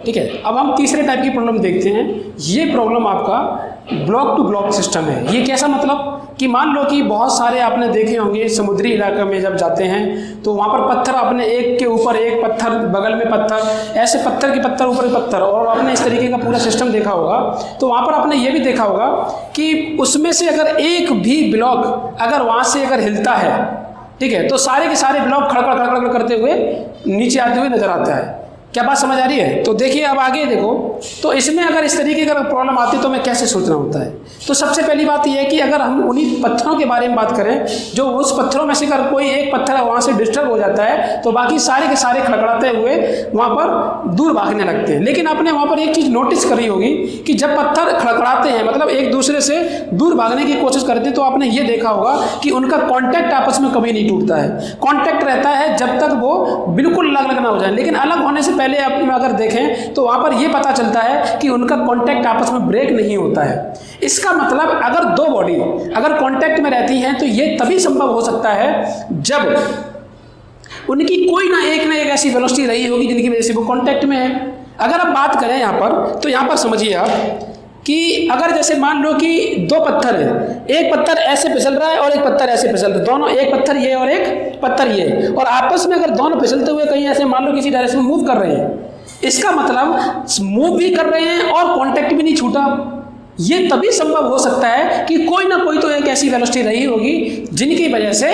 ठीक है, अब हम तीसरे टाइप की प्रॉब्लम देखते हैं। ये प्रॉब्लम आपका ब्लॉक टू ब्लॉक सिस्टम है। ये कैसा मतलब कि मान लो कि बहुत सारे आपने देखे होंगे समुद्री इलाके में जब जाते हैं तो वहाँ पर पत्थर आपने एक के ऊपर एक पत्थर, बगल में पत्थर, ऐसे पत्थर के पत्थर ऊपर पत्थर, और आपने इस तरीके का पूरा सिस्टम देखा होगा। तो वहाँ पर आपने ये भी देखा होगा कि उसमें से अगर एक भी ब्लॉक अगर वहाँ से अगर हिलता है, ठीक है, तो सारे के सारे ब्लॉक खड़खड़ खड़खड़ करते हुए नीचे आते हुए नजर आता है। क्या बात समझ आ रही है? तो देखिए अब आगे देखो, तो इसमें अगर इस तरीके का प्रॉब्लम आती है तो हमें कैसे सोचना होता है। तो सबसे पहली बात यह है कि अगर हम उन्हीं पत्थरों के बारे में बात करें, जो उस पत्थरों में से अगर कोई एक पत्थर वहाँ से डिस्टर्ब हो जाता है तो बाकी सारे के सारे खड़खड़ाते हुए वहाँ पर दूर भागने लगते हैं। लेकिन आपने वहाँ पर एक चीज़ नोटिस करी होगी कि जब पत्थर खड़खड़ाते हैं, मतलब एक दूसरे से दूर भागने की कोशिश करते हैं, तो आपने ये देखा होगा कि उनका कॉन्टैक्ट आपस में कभी नहीं टूटता है। कॉन्टैक्ट रहता है जब तक वो बिल्कुल अलग अलग ना हो जाए। लेकिन अलग होने से पहले आप अगर देखें तो वहां पर यह पता चलता है कि उनका कांटेक्ट आपस में ब्रेक नहीं होता है। इसका मतलब अगर दो बॉडी अगर कांटेक्ट में रहती हैं तो यह तभी संभव हो सकता है जब उनकी कोई ना एक ऐसी वेलोसिटी रही होगी जिनकी वजह से वो कांटेक्ट में है। अगर आप बात करें यहां पर, तो यहां पर समझिए आप कि अगर जैसे मान लो कि दो पत्थर है, एक पत्थर ऐसे फिसल रहा है और एक पत्थर ऐसे फिसल रहा है, दोनों, एक पत्थर ये और एक पत्थर ये, और आपस में अगर दोनों फिसलते हुए कहीं ऐसे मान लो किसी डायरेक्शन में मूव कर रहे हैं, इसका मतलब मूव भी कर रहे हैं और कांटेक्ट भी नहीं छूटा। ये तभी संभव हो सकता है कि कोई ना कोई तो एक ऐसी वेलोसिटी रही होगी जिनकी वजह से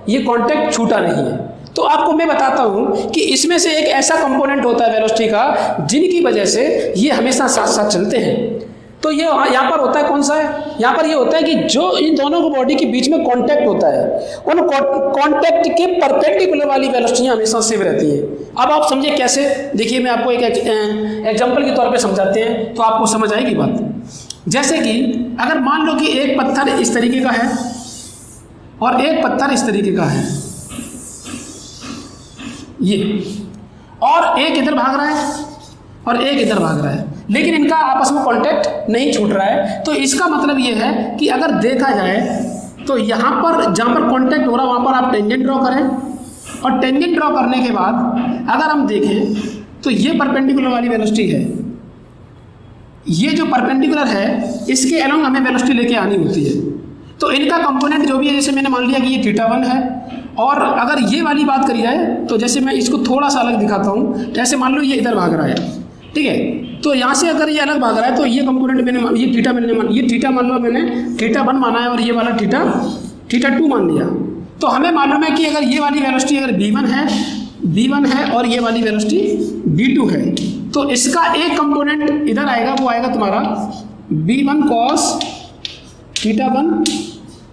ये कांटेक्ट छूटा नहीं है। तो आपको मैं बताता हूं कि इसमें से एक ऐसा कंपोनेंट होता है वेलोसिटी का जिनकी वजह से ये हमेशा साथ साथ चलते हैं। तो ये यहाँ पर होता है कौन सा है, यहाँ पर ये होता है कि जो इन दोनों को बॉडी के बीच में कांटेक्ट होता है, उन कांटेक्ट के परपेंडिकुलर वाली वेलोसिटी हमेशा सेम रहती है। अब आप समझिए कैसे, देखिए मैं आपको एक एग्जांपल के तौर पे समझाते हैं तो आपको समझ आएगी बात। जैसे कि अगर मान लो कि एक पत्थर इस तरीके का है और एक पत्थर इस तरीके का है, ये, और एक इधर भाग रहा है और एक इधर भाग रहा है, लेकिन इनका आपस में कांटेक्ट नहीं छूट रहा है। तो इसका मतलब ये है कि अगर देखा जाए तो यहाँ पर जहाँ पर कांटेक्ट हो रहा है वहाँ पर आप टेंजेंट ड्रॉ करें, और टेंजेंट ड्रॉ करने के बाद अगर हम देखें तो ये परपेंडिकुलर वाली वेलोसिटी है, ये जो परपेंडिकुलर है इसके अलोंग हमें वेलोसिटी लेके आनी होती है। तो इनका कंपोनेंट जो भी है, जैसे मैंने मान लिया कि ये θ1 है, और अगर ये वाली बात करी जाए तो जैसे मैं इसको थोड़ा सा अलग दिखाता हूँ, जैसे मान लो ये इधर भाग रहा है, ठीक है, तो यहाँ से अगर ये अलग भाग रहा है तो ये कंपोनेंट मैंने ये θ मैंने ये θ मान लो, मैंने θ1 माना है और ये वाला θ2 मान लिया। तो हमें मालूम है कि अगर ये वाली वेलोसिटी अगर v1 है और ये वाली वेलोसिटी v2 है, तो इसका एक कंपोनेंट इधर आएगा, वो आएगा तुम्हारा v1 cos θ1,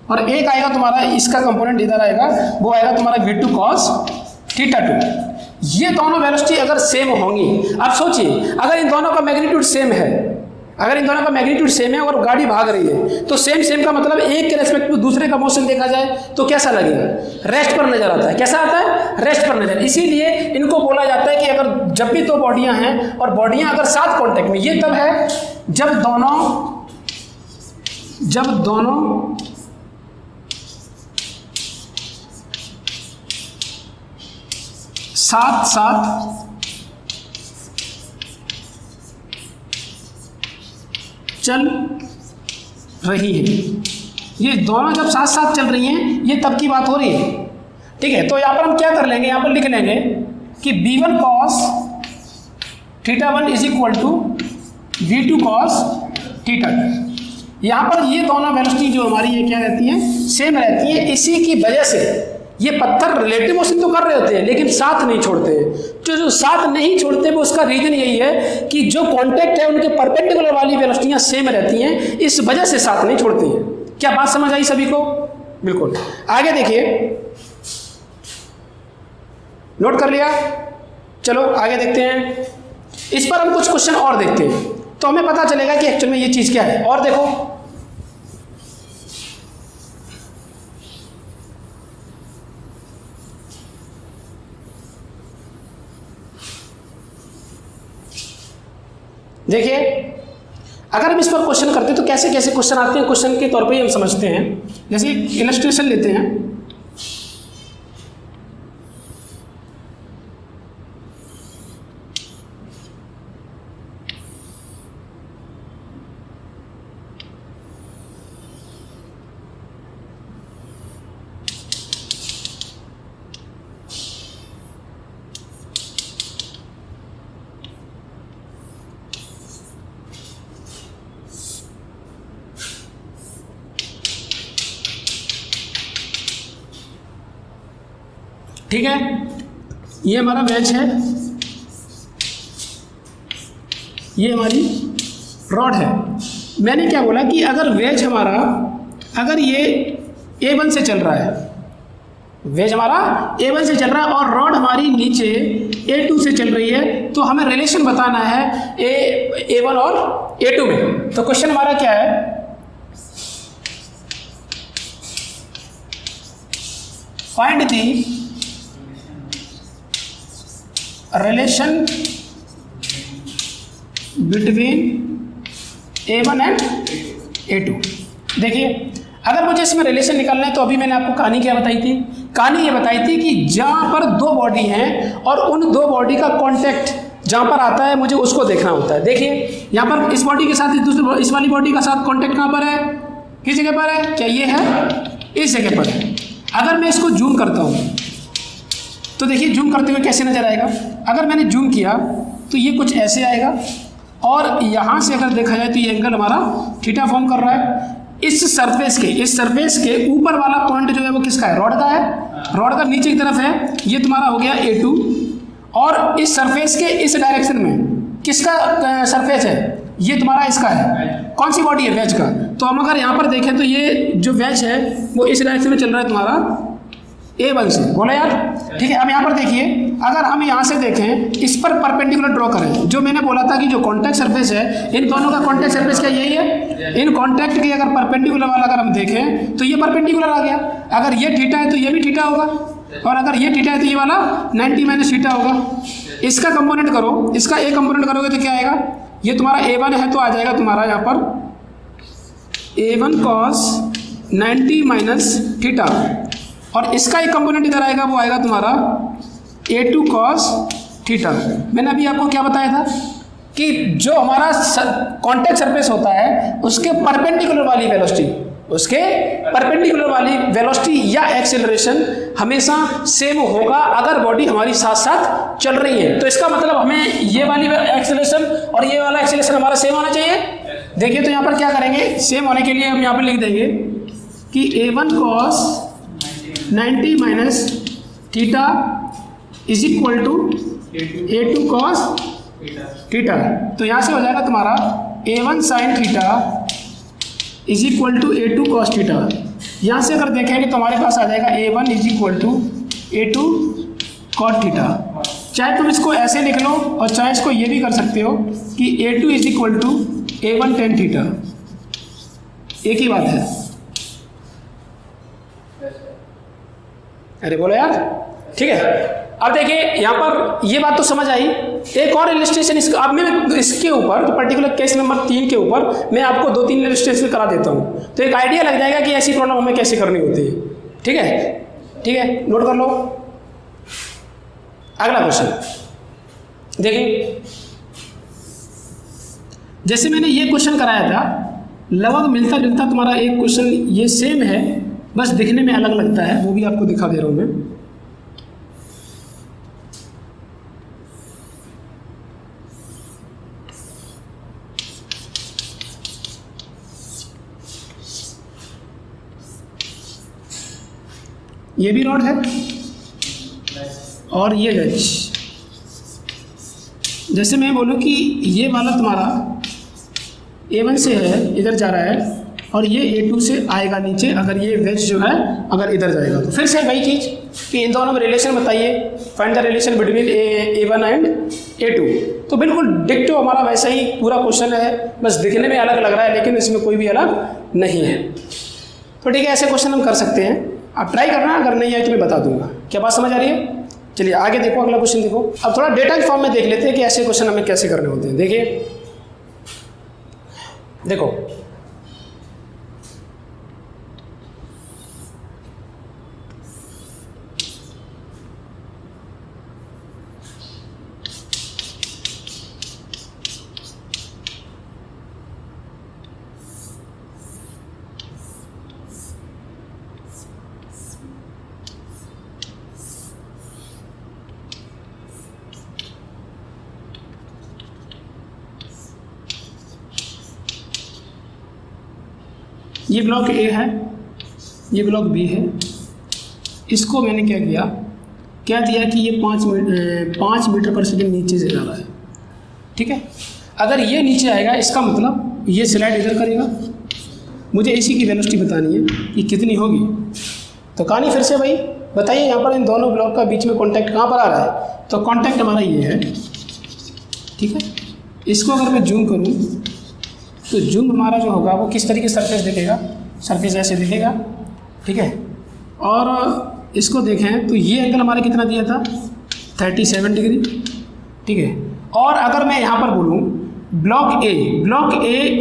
और एक आएगा तुम्हारा इसका कंपोनेंट इधर आएगा, वो आएगा तुम्हारा v2 cos θ2। ये दोनों वेलोसिटी अगर सेम होंगी, आप सोचिए अगर इन दोनों का मैग्नीट्यूड सेम है, अगर इन दोनों का मैग्नीट्यूड सेम है और गाड़ी भाग रही है, तो सेम का मतलब एक के रेस्पेक्ट में दूसरे का मोशन देखा जाए तो कैसा लगेगा, रेस्ट पर नजर आता है। कैसा आता है? रेस्ट पर नजर। इसीलिए इनको बोला जाता है कि अगर जब भी दो बॉडियां हैं और बॉडियां अगर साथ कांटेक्ट में, ये तब है जब दोनों साथ चल रही है। ये दोनों जब साथ साथ चल रही हैं, ये तब की बात हो रही है, ठीक है। तो यहाँ पर हम क्या कर लेंगे, यहाँ पर लिख लेंगे कि v1 cos θ1 is equal to v2 cos θ2। यहाँ पर ये दोनों वेलोसिटी जो हमारी ये क्या रहती है, सेम रहती है। इसी की वजह से ये पत्थर रिलेटिव मोशन तो कर रहे होते हैं लेकिन साथ नहीं छोड़ते। जो साथ नहीं छोड़ते वो उसका रीजन यही है कि जो कांटेक्ट है उनके परपेंडिकुलर वाली वेलोसिटियां सेम रहती हैं, इस वजह से साथ नहीं छोड़ती हैं। क्या बात समझ आई सभी को? बिल्कुल। आगे देखिए, नोट कर लिया? चलो आगे देखते हैं। इस पर हम कुछ क्वेश्चन और देखते हैं तो हमें पता चलेगा कि एक्चुअल में ये चीज क्या है। और देखो, देखिए अगर हम इस पर क्वेश्चन करते हैं तो कैसे कैसे क्वेश्चन आते हैं, क्वेश्चन के तौर पे ही हम समझते हैं। जैसे इलस्ट्रेशन लेते हैं, ठीक है, ये हमारा वेज है, ये हमारी रॉड है। मैंने क्या बोला कि अगर वेज हमारा, अगर ये A1 से चल रहा है, वेज हमारा A1 से चल रहा है और रॉड हमारी नीचे A2 से चल रही है, तो हमें रिलेशन बताना है A1 और A2 में। तो क्वेश्चन हमारा क्या है, find the relation between A1 and A2। देखिए, अगर मुझे इसमें रिलेशन निकालना है तो अभी मैंने आपको कहानी क्या बताई थी, कहानी ये बताई थी कि जहाँ पर दो बॉडी हैं और उन दो बॉडी का कांटेक्ट जहाँ पर आता है मुझे उसको देखना होता है। देखिए यहाँ पर इस बॉडी के साथ इस वाली बॉडी का साथ कांटेक्ट कहाँ पर है, किस जगह पर है, क्या ये है, इस जगह पर है। अगर मैं इसको जूम करता हूँ तो देखिए जूम करते हुए कैसे नजर आएगा। अगर मैंने जूम किया तो ये कुछ ऐसे आएगा और यहाँ से अगर देखा जाए तो ये एंगल हमारा थीटा फॉर्म कर रहा है। इस सरफेस के ऊपर वाला पॉइंट जो है वो किसका है, रॉड का है, रॉड का नीचे की तरफ है, ये तुम्हारा हो गया A2। और इस सरफेस के इस डायरेक्शन में किसका सरफेस है, ये तुम्हारा इसका है, कौन सी बॉडी है, वेज का। तो हम अगर यहाँ पर देखें तो ये जो वेज है वो इस डायरेक्शन में चल रहा है तुम्हारा A1 से, बोला यार, ठीक है। अब यहाँ पर देखिए, अगर हम यहाँ से देखें, इस पर परपेंडिकुलर ड्रॉ करें, जो मैंने बोला था कि जो कॉन्टैक्ट सरफेस है, इन दोनों का कॉन्टैक्ट सरफेस क्या यही है, इन कॉन्टैक्ट के अगर परपेंडिकुलर वाला अगर हम देखें तो ये परपेंडिकुलर आ गया। अगर ये थीटा है तो ये भी थीटा होगा, और अगर ये थीटा है तो ये वाला 90 माइनस थीटा होगा। इसका कंपोनेंट करो, इसका एक कंपोनेंट करोगे तो क्या आएगा, ये तुम्हारा A1 है तो आ जाएगा तुम्हारा यहाँ पर A1 cos 90 माइनस थीटा, और इसका एक कंपोनेंट इधर आएगा, वो आएगा तुम्हारा A2 cos थीटा। मैंने अभी आपको क्या बताया था कि जो हमारा कॉन्टैक्ट सरफेस होता है उसके परपेंडिकुलर वाली वेलोसिटी या एक्सेलरेशन हमेशा सेम होगा अगर बॉडी हमारी साथ साथ चल रही है। तो इसका मतलब हमें ये वाली एक्सेलरेशन और ये वाला एक्सेलरेशन हमारा सेम होना चाहिए। देखिए तो यहाँ पर क्या करेंगे, सेम होने के लिए हम यहाँ पर लिख देंगे कि A1 cos 90 minus theta is equal to A2 cos theta. तो यहाँ से हो जाएगा तुम्हारा A1 sin theta is equal to A2 cos theta. यहाँ से अगर देखेंगे तो हमारे पास आ जाएगा A1 is equal to A2 cos theta. चाहे तुम इसको ऐसे लिख लो और चाहे इसको ये भी कर सकते हो कि A2 is equal to A1 tan theta, एक ही बात है। अरे बोलो यार, ठीक है। अब देखिए यहाँ पर ये बात तो समझ आई। एक और इलस्ट्रेशन अब मैं इसके ऊपर, तो पर्टिकुलर केस नंबर 3 के ऊपर मैं आपको 2-3 इलस्ट्रेशन करा देता हूँ, तो एक आइडिया लग जाएगा कि ऐसी प्रॉब्लम हमें कैसे करनी होती है। ठीक है, ठीक है, नोट कर लो। अगला क्वेश्चन देखिए, जैसे मैंने ये क्वेश्चन कराया था, लगभग मिलता जुलता तुम्हारा एक क्वेश्चन ये सेम है, बस दिखने में अलग लगता है, वो भी आपको दिखा दे रहा हूं मैं। ये भी रॉड है और ये वेज। जैसे मैं बोलूं कि ये वाला तुम्हारा A1 से है, इधर जा रहा है, और ये A2 से आएगा नीचे, अगर ये वेज जो है अगर इधर जाएगा। तो फिर से वही चीज़ कि इन दोनों में रिलेशन बताइए, find the relation between A1 and A2। तो बिल्कुल डिक्टो हमारा वैसा ही पूरा क्वेश्चन है, बस दिखने में अलग लग रहा है लेकिन इसमें कोई भी अलग नहीं है। तो ठीक है, ऐसे क्वेश्चन हम कर सकते हैं, आप ट्राई करना, अगर नहीं आए तो मैं बता दूंगा। क्या बात समझ आ रही है? चलिए आगे देखो, अगला क्वेश्चन देखो। अब थोड़ा डेटा के फॉर्म में देख लेते हैं कि ऐसे क्वेश्चन हमें कैसे करने होते हैं। देखिए, देखो ये ब्लॉक A है, ये ब्लॉक B है। इसको मैंने क्या किया, क्या दिया कि ये 5 मीटर पर सेकेंड नीचे से जा रहा है। ठीक है, अगर ये नीचे आएगा इसका मतलब ये स्लाइड इधर करेगा, मुझे इसी की वेलोसिटी बतानी है कि कितनी होगी। तो कहानी फिर से भाई बताइए, यहाँ पर इन दोनों ब्लॉक का बीच में कॉन्टैक्ट कहाँ पर आ रहा है? तो कॉन्टैक्ट हमारा ये है। ठीक है, इसको अगर मैं जूम करूँ तो जूम हमारा जो होगा वो किस तरीके से सरफेस दिखेगा, सरफेस ऐसे दिखेगा। ठीक है, और इसको देखें तो ये एंगल हमारा कितना दिया था? 37 डिग्री। ठीक है, और अगर मैं यहाँ पर बोलूँ ब्लॉक ए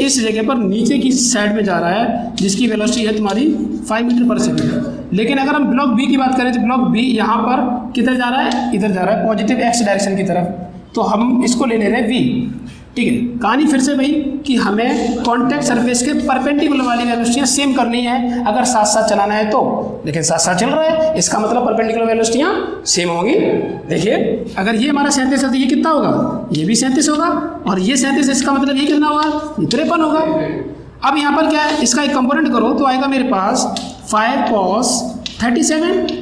इस जगह पर नीचे की साइड में जा रहा है जिसकी वेलोसिटी है तुम्हारी 5 मीटर पर सेकेंड। लेकिन अगर हम ब्लॉक बी की बात करें तो ब्लॉक बी यहाँ पर किधर जा रहा है? इधर जा रहा है, पॉजिटिव एक्स डायरेक्शन की तरफ। तो हम इसको ले रहे हैं वी। ठीक है, कहानी फिर से भाई कि हमें कॉन्टैक्ट सरफेस के परपेंडिकुलर वाली वेलोसिटियाँ सेम करनी है अगर साथ साथ चलाना है तो। लेकिन साथ साथ चल रहा है, इसका मतलब परपेंडिकुलर वेलोसिटियाँ सेम होंगी। देखिए, अगर ये हमारा 37 है तो ये कितना होगा? ये भी 37 होगा, और ये 37, इसका मतलब ये कितना होगा? ये 53 होगा। अब यहाँ पर क्या है, इसका एक कंपोनेंट करो तो आएगा मेरे पास 5 cos 37,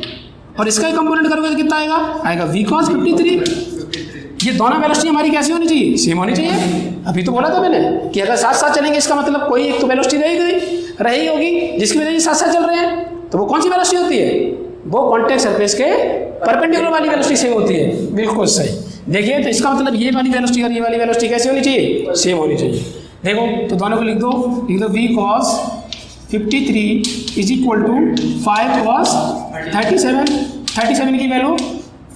और इसका एक कंपोनेंट करोगे तो कितना आएगा? आएगा v cos 53। ये दोनों वेलोसिटी हमारी कैसी होनी चाहिए? सेम होनी चाहिए। अभी तो बोला था मैंने कि अगर साथ साथ चलेंगे इसका मतलब कोई एक तो वेलोसिटी रही होगी जिसकी वजह से साथ साथ चल रहे हैं। तो वो कौन सी वेलोसिटी होती है? वो कॉन्टैक्ट सरफेस के परपेंडिकुलर वाली वेलोसिटी सेम होती है। बिल्कुल सही। देखिए, तो इसका मतलब ये वाली वेलोसिटी और ये वाली वेलोसिटी कैसी होनी चाहिए? सेम होनी चाहिए। देखो, तो दोनों को लिख दो v cos 53 is equal to 5 cos 37 की वैल्यू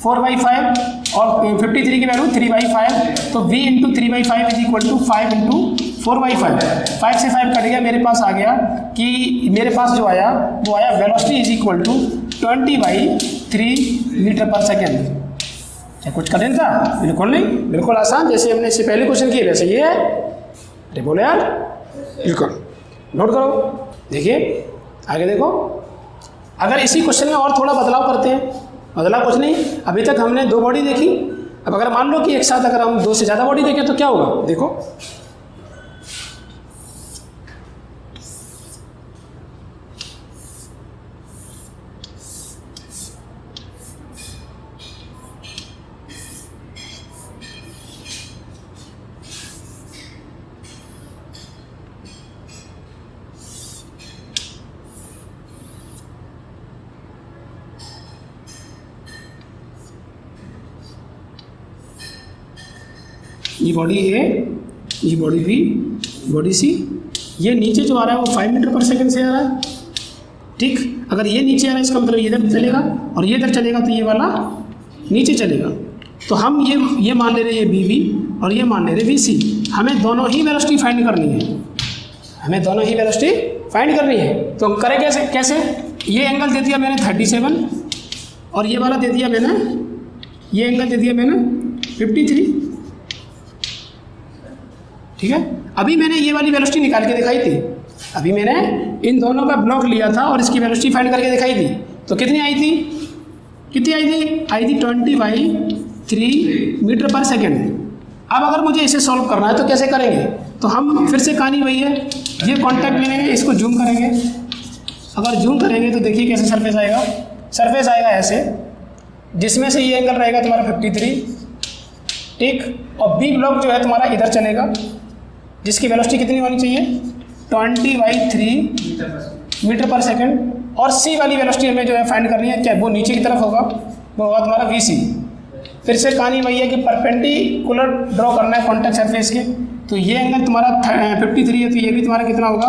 4/5 और 53 की वैल्यू 3/5। तो v into 3/5 is equal to 5 into 4/5। 5 से 5 कट गया, मेरे पास आ गया कि मेरे पास जो आया वो आया velocity is equal to 20/3 meter पर सेकेंड। क्या कुछ कठिन था? बिल्कुल नहीं, बिल्कुल आसान। जैसे हमने इससे पहले क्वेश्चन किए वैसे ये है। अरे बोले यार, बिल्कुल नोट करो। देखिए आगे देखो, अगर इसी क्वेश्चन में और थोड़ा बदलाव करते हैं। बदलाव कुछ नहीं, अभी तक हमने 2 बॉडी देखी। अब अगर मान लो कि एक साथ अगर हम 2 से ज़्यादा बॉडी देखें तो क्या होगा? देखो, ये बॉडी ए, ये बॉडी बी, बॉडी सी। ये नीचे जो आ रहा है वो 5 मीटर पर सेकेंड से आ रहा है। ठीक, अगर ये नीचे आ रहा है इसका मतलब ये इधर चलेगा, और ये इधर चलेगा तो ये वाला नीचे चलेगा। तो हम ये मान ले रहे हैं बी और ये मान ले रहे बी सी। हमें दोनों ही वेलोसिटी फाइंड करनी है, हमें दोनों ही वेलोसिटी फाइंड करनी है। तो हम करें कैसे? ये एंगल दे दिया मैंने 37 और ये वाला दे दिया मैंने, ये एंगल दे दिया मैंने 53। ठीक है, अभी मैंने ये वाली वेलोसिटी निकाल के दिखाई थी। अभी मैंने इन दोनों का ब्लॉक लिया था और इसकी वेलोसिटी फाइंड करके दिखाई थी। तो कितनी आई थी? कितनी आई थी? आई थी 20/3 मीटर पर सेकेंड। अब अगर मुझे इसे सॉल्व करना है तो कैसे करेंगे? तो हम फिर से कहानी वही है, ये कॉन्टैक्ट लेंगे, इसको जूम करेंगे। अगर जूम करेंगे तो देखिए कैसे सरफेस आएगा। सरफेस आएगा ऐसे, जिसमें से ये एंगल रहेगा तुम्हारा 53। ठीक, और बी ब्लॉक जो है तुम्हारा इधर चलेगा, जिसकी वेलोसिटी कितनी होनी चाहिए? 20/3 मीटर पर सेकेंड। और सी वाली वेलोसिटी हमें जो है फाइंड करनी है, क्या वो नीचे की तरफ होगा, वो होगा तुम्हारा वी सी। फिर से कहानी वही है कि परपेंडिकुलर ड्रॉ करना है कॉन्टैक्ट सरफेस के। तो ये एंगल तुम्हारा 53 है, तो ये भी तुम्हारा कितना होगा?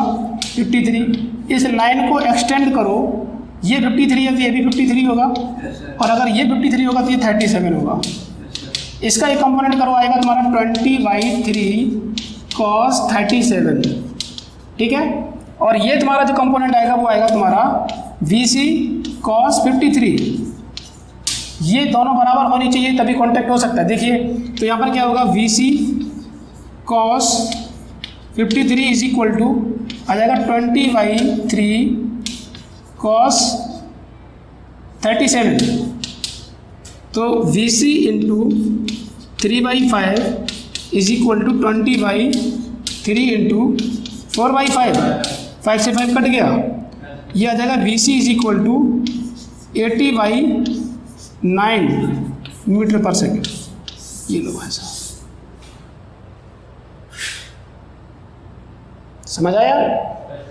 53। इस लाइन को एक्सटेंड करो, ये 53 है तो ये भी 53 होगा, और अगर ये 53 होगा तो ये 37 होगा। इसका एक कंपोनेंट करो, आएगा तुम्हारा 20/3 cos 37। ठीक है, और ये तुम्हारा जो कंपोनेंट आएगा वो आएगा तुम्हारा VC cos 53। ये दोनों बराबर होनी चाहिए तभी कॉन्टैक्ट हो सकता है। देखिए, तो यहाँ पर क्या होगा? VC cos 53 is equal to आ जाएगा 20/3 cos 37। तो VC into 3/5 is equal to 20/3 into 4/5। 5 से 5 कट गया, ये आ जाएगा VC is equal to 80/9 9 meter पर सेकेंड। ये लो भाई साहब, समझ आया?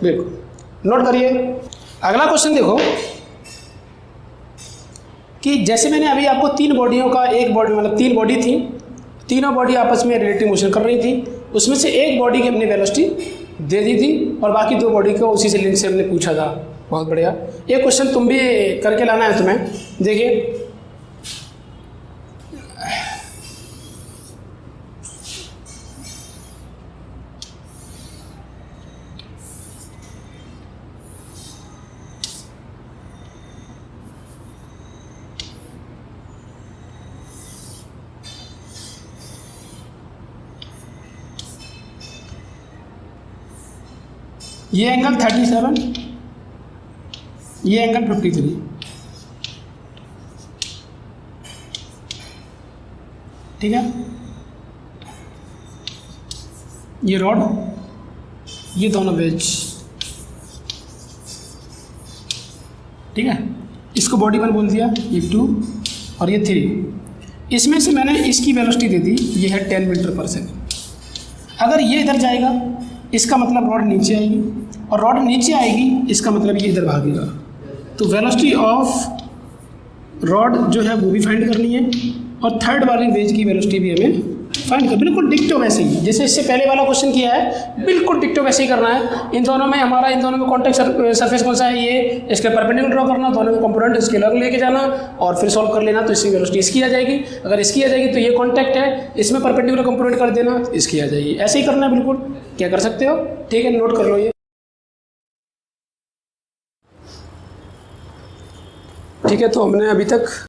बिल्कुल, नोट करिए। अगला क्वेश्चन देखो कि जैसे मैंने अभी आपको 3 बॉडियों का, एक बॉडी मतलब 3 बॉडी थी, तीनों बॉडी आपस में रिलेटिव मोशन कर रही थी, उसमें से एक बॉडी की अपनी वेलोसिटी दे दी थी और बाकी 2 बॉडी को उसी से लिंक से हमने पूछा था। बहुत बढ़िया, ये क्वेश्चन तुम भी करके लाना है तुम्हें। देखिए ये एंगल 37, ये एंगल 53, ठीक है। ये रॉड, ये दोनों वेज, ठीक है। इसको बॉडी 1 बोल दिया, ये 2 और ये 3। इसमें से मैंने इसकी वेलोसिटी दे दी, ये है 10 मीटर पर सेकेंड। अगर ये इधर जाएगा इसका मतलब रॉड नीचे आएगी, और रॉड नीचे आएगी इसका मतलब ये इधर भागेगा। तो वेलोसिटी ऑफ रॉड जो है वो भी फाइंड करनी है, और थर्ड वाली वेज की वेलोसिटी भी हमें फाइंड कर, बिल्कुल डिक्टो वैसे ही जैसे इससे पहले वाला क्वेश्चन किया है, बिल्कुल डिक्टो वैसे ही करना है। इन दोनों में हमारा, इन दोनों में कॉन्टैक्ट सरफेस कौन सा है, ये, इसके परपेंडिकुलर ड्रॉ करना, दोनों में कंपोनेंट इसके अलग लेके जाना और फिर सॉल्व कर लेना। तो इसकी वेलोसिटी इसकी आ जाएगी, अगर इसकी आ जाएगी तो ये कॉन्टैक्ट है, इसमें परपेंडिकुलर कंपोनेंट कर देना, इसकी आ जाएगी। ऐसे ही करना है बिल्कुल, क्या कर सकते हो, ठीक है, नोट कर लो ये, ठीक है। तो हमने अभी तक